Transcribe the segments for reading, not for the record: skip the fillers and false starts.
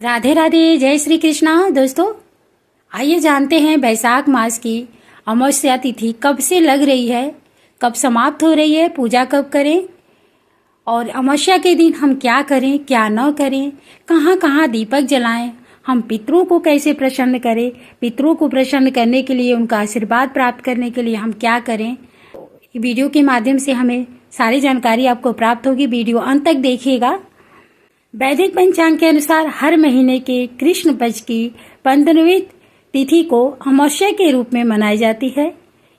राधे राधे, जय श्री कृष्णा। दोस्तों, आइए जानते हैं बैसाख मास की अमावस्या तिथि कब से लग रही है, कब समाप्त हो रही है, पूजा कब करें और अमावस्या के दिन हम क्या करें, क्या न करें, कहाँ कहाँ दीपक जलाएं, हम पितरों को कैसे प्रसन्न करें, पितरों को प्रसन्न करने के लिए, उनका आशीर्वाद प्राप्त करने के लिए हम क्या करें। वीडियो के माध्यम से हमें सारी जानकारी आपको प्राप्त होगी। वीडियो अंत तक देखिएगा। वैदिक पंचांग के अनुसार हर महीने के कृष्ण पक्ष की 15वीं तिथि को अमावस्या के रूप में मनाई जाती है।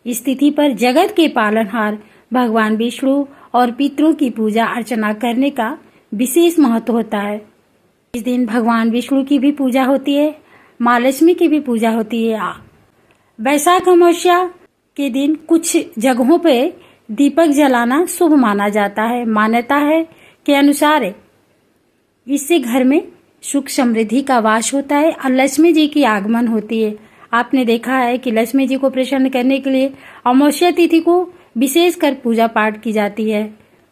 इस तिथि पर जगत के पालनहार भगवान विष्णु और पितरों की पूजा अर्चना करने का विशेष महत्व होता है। इस दिन भगवान विष्णु की भी पूजा होती है, माँ लक्ष्मी की भी पूजा होती है। बैसाख अमावस्या के दिन कुछ जगहों पे दीपक जलाना शुभ माना जाता है। मान्यता है के अनुसार इससे घर में सुख समृद्धि का वास होता है और लक्ष्मी जी की आगमन होती है। आपने देखा है कि लक्ष्मी जी को प्रसन्न करने के लिए अमावस्या तिथि को विशेष कर पूजा पाठ की जाती है।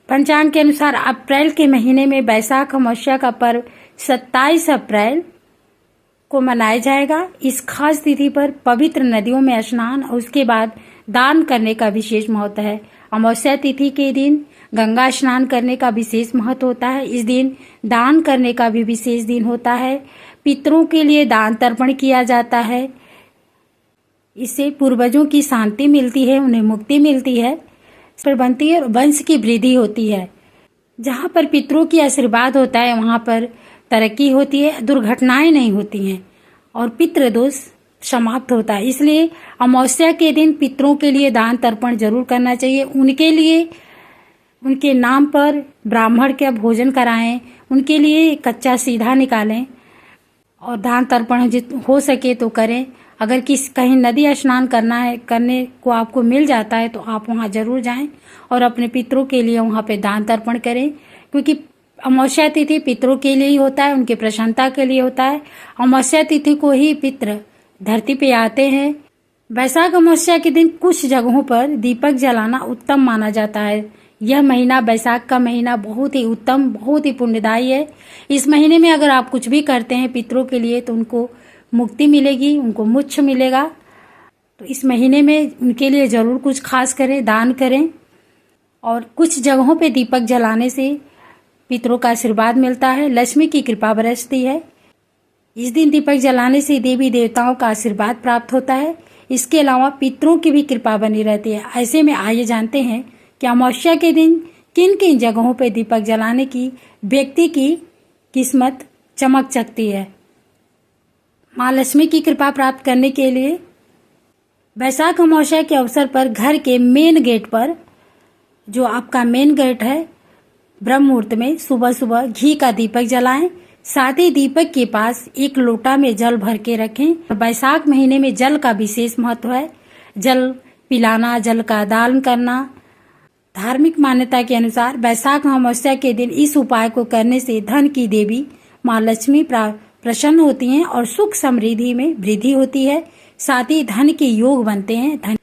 पंचांग के अनुसार अप्रैल के महीने में बैसाख अमावस्या का पर्व 27 अप्रैल को मनाया जाएगा। इस खास तिथि पर पवित्र नदियों में स्नान और उसके बाद दान करने का विशेष महत्व है। अमावस्या तिथि के दिन गंगा स्नान करने का विशेष महत्व होता है। इस दिन दान करने का भी विशेष दिन होता है। पितरों के लिए दान तर्पण किया जाता है। इससे पूर्वजों की शांति मिलती है, उन्हें मुक्ति मिलती है, पर बनती है और वंश की वृद्धि होती है। जहाँ पर पितरों की आशीर्वाद होता है वहाँ पर तरक्की होती है, दुर्घटनाएं नहीं होती हैं और पितृ दोष समाप्त होता है। इसलिए अमावस्या के दिन पितरों के लिए दान तर्पण जरूर करना चाहिए। उनके लिए, उनके नाम पर ब्राह्मण का भोजन कराएं, उनके लिए कच्चा सीधा निकालें और दान तर्पण हो सके तो करें। अगर कहीं नदी स्नान करना है, करने को आपको मिल जाता है तो आप वहां जरूर जाएं और अपने पितरों के लिए वहां पे दान तर्पण करें, क्योंकि अमावस्या तिथि पितरों के लिए ही होता है, उनके प्रसन्नता के लिए होता है। अमावस्या तिथि को ही पितर धरती पे आते हैं। बैसाख अमावस्या के दिन कुछ जगहों पर दीपक जलाना उत्तम माना जाता है। यह महीना, बैसाख का महीना बहुत ही उत्तम, बहुत ही पुण्यदायी है। इस महीने में अगर आप कुछ भी करते हैं पितरों के लिए तो उनको मुक्ति मिलेगी, उनको मोक्ष मिलेगा। तो इस महीने में उनके लिए जरूर कुछ खास करें, दान करें। और कुछ जगहों पे दीपक जलाने से पितरों का आशीर्वाद मिलता है, लक्ष्मी की कृपा बरसती है। इस दिन दीपक जलाने से देवी देवताओं का आशीर्वाद प्राप्त होता है। इसके अलावा पितरों की भी कृपा बनी रहती है। ऐसे में आइए जानते हैं कि अमावस्या के दिन किन किन जगहों पर दीपक जलाने की व्यक्ति की किस्मत चमक सकती है। माँ लक्ष्मी की कृपा प्राप्त करने के लिए बैसाख अमावस्या के अवसर पर घर के मेन गेट पर, जो आपका मेन गेट है, ब्रह्म मुहूर्त में सुबह सुबह घी का दीपक जलाएं। साथ ही दीपक के पास एक लोटा में जल भर के रखें। बैसाख महीने में जल का विशेष महत्व है। जल पिलाना, जल का दान करना। धार्मिक मान्यता के अनुसार बैसाख अमावस्या के दिन इस उपाय को करने से धन की देवी माँ लक्ष्मी प्रसन्न होती हैं और सुख समृद्धि में वृद्धि होती है। साथ ही धन के योग बनते हैं, धन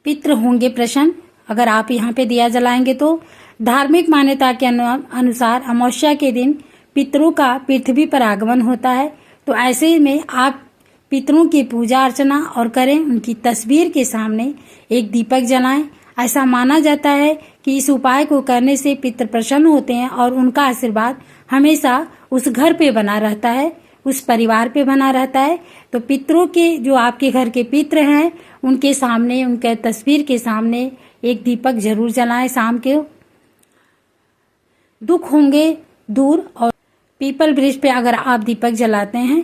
पितृ होंगे प्रसन्न अगर आप यहाँ पे दिया जलाएंगे तो। धार्मिक मान्यता के अनुसार अमावस्या के दिन पितरों का पृथ्वी पर आगमन होता है। तो ऐसे में आप पितरों की पूजा अर्चना और करें, उनकी तस्वीर के सामने एक दीपक जलाएं। ऐसा माना जाता है कि इस उपाय को करने से पितृ प्रसन्न होते हैं और उनका आशीर्वाद हमेशा उस घर पे बना रहता है, उस परिवार पे बना रहता है। तो पितरों के, जो आपके घर के पितृ हैं, उनके सामने, उनके तस्वीर के सामने एक दीपक जरूर जलाएं शाम के। दुख होंगे दूर। और पीपल वृक्ष पे अगर आप दीपक जलाते हैं,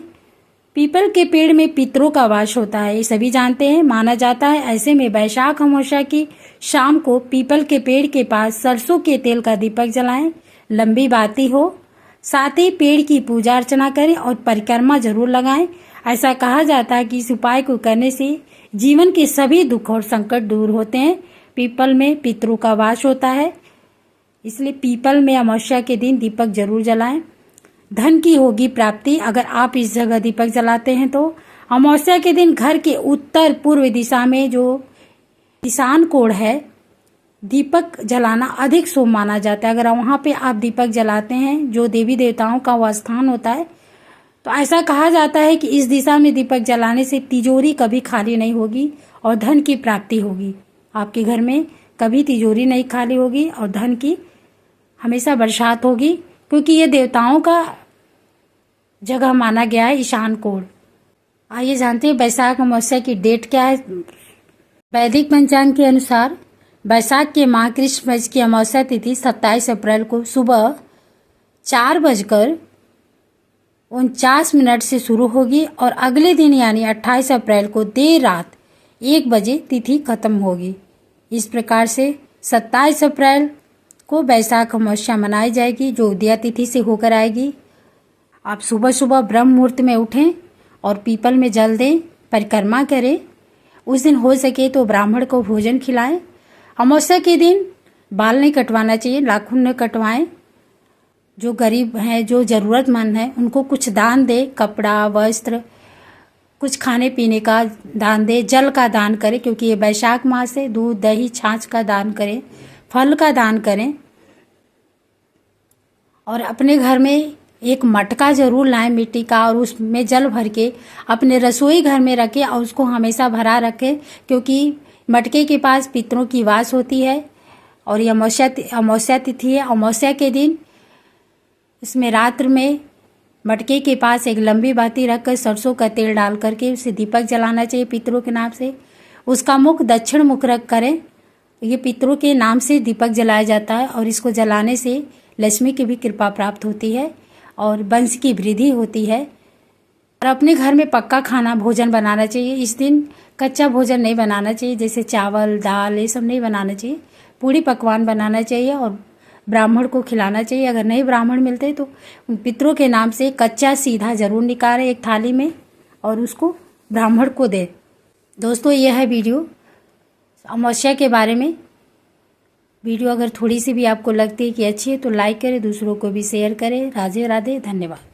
पीपल के पेड़ में पितरों का वास होता है, ये सभी जानते हैं, माना जाता है। ऐसे में बैसाख अमावस्या की शाम को पीपल के पेड़ के पास सरसों के तेल का दीपक जलाएं, लंबी बाती हो। साथ ही पेड़ की पूजा अर्चना करें और परिक्रमा जरूर लगाएं। ऐसा कहा जाता है कि इस उपाय को करने से जीवन के सभी दुख और संकट दूर होते हैं। पीपल में पितरों का वास होता है, इसलिए पीपल में अमावस्या के दिन दीपक जरूर जलाएं। धन की होगी प्राप्ति अगर आप इस जगह दीपक जलाते हैं तो। अमावस्या के दिन घर के उत्तर पूर्व दिशा में जो ईशान कोण है, दीपक जलाना अधिक शुभ माना जाता है। अगर वहां पे आप दीपक जलाते हैं, जो देवी देवताओं का वह स्थान होता है, तो ऐसा कहा जाता है कि इस दिशा में दीपक जलाने से तिजोरी कभी खाली नहीं होगी और धन की प्राप्ति होगी। आपके घर में कभी तिजोरी नहीं खाली होगी और धन की हमेशा बरसात होगी, क्योंकि ये देवताओं का जगह माना गया है, ईशान कोण। आइए जानते हैं बैसाख अमावस्या की डेट क्या है। वैदिक पंचांग के अनुसार बैसाख के माह कृष्ण पक्ष की अमावस्या तिथि 27 अप्रैल को सुबह 4:49 से शुरू होगी और अगले दिन यानी 28 अप्रैल को देर रात 1 बजे तिथि खत्म होगी। इस प्रकार से 27 अप्रैल को बैसाख अमावस्या मनाई जाएगी, जो उदया तिथि से होकर आएगी। आप सुबह सुबह ब्रह्म मुहूर्त में उठें और पीपल में जल दें, परिक्रमा करें। उस दिन हो सके तो ब्राह्मण को भोजन खिलाएं। अमावस्या के दिन बाल नहीं कटवाना चाहिए, नाखून न कटवाएं। जो गरीब हैं, जो ज़रूरतमंद हैं, उनको कुछ दान दें, कपड़ा, वस्त्र, कुछ खाने पीने का दान दें, जल का दान करें, क्योंकि ये बैसाख मास है। दूध, दही, छाछ का दान करें, फल का दान करें। और अपने घर में एक मटका जरूर लाएं मिट्टी का, और उसमें जल भर के अपने रसोई घर में रखें और उसको हमेशा भरा रखें, क्योंकि मटके के पास पितरों की वास होती है। और ये अमावस्या तिथि है। अमावस्या के दिन इसमें रात्र में मटके के पास एक लंबी बाती रखकर सरसों का तेल डाल करके उसे दीपक जलाना चाहिए पितरों के नाम से। उसका मुख दक्षिण मुख रख करें। ये पितरों के नाम से दीपक जलाया जाता है और इसको जलाने से लक्ष्मी की भी कृपा प्राप्त होती है और वंश की वृद्धि होती है। और अपने घर में पक्का खाना भोजन बनाना चाहिए। इस दिन कच्चा भोजन नहीं बनाना चाहिए, जैसे चावल, दाल, ये सब नहीं बनाना चाहिए। पूरी पकवान बनाना चाहिए और ब्राह्मण को खिलाना चाहिए। अगर नहीं ब्राह्मण मिलते तो पितरों के नाम से कच्चा सीधा जरूर निकालें एक थाली में और उसको ब्राह्मण को दें। दोस्तों, यह है वीडियो अमावस्या के बारे में। वीडियो अगर थोड़ी सी भी आपको लगती है कि अच्छी है तो लाइक करें, दूसरों को भी शेयर करें। राधे राधे, धन्यवाद।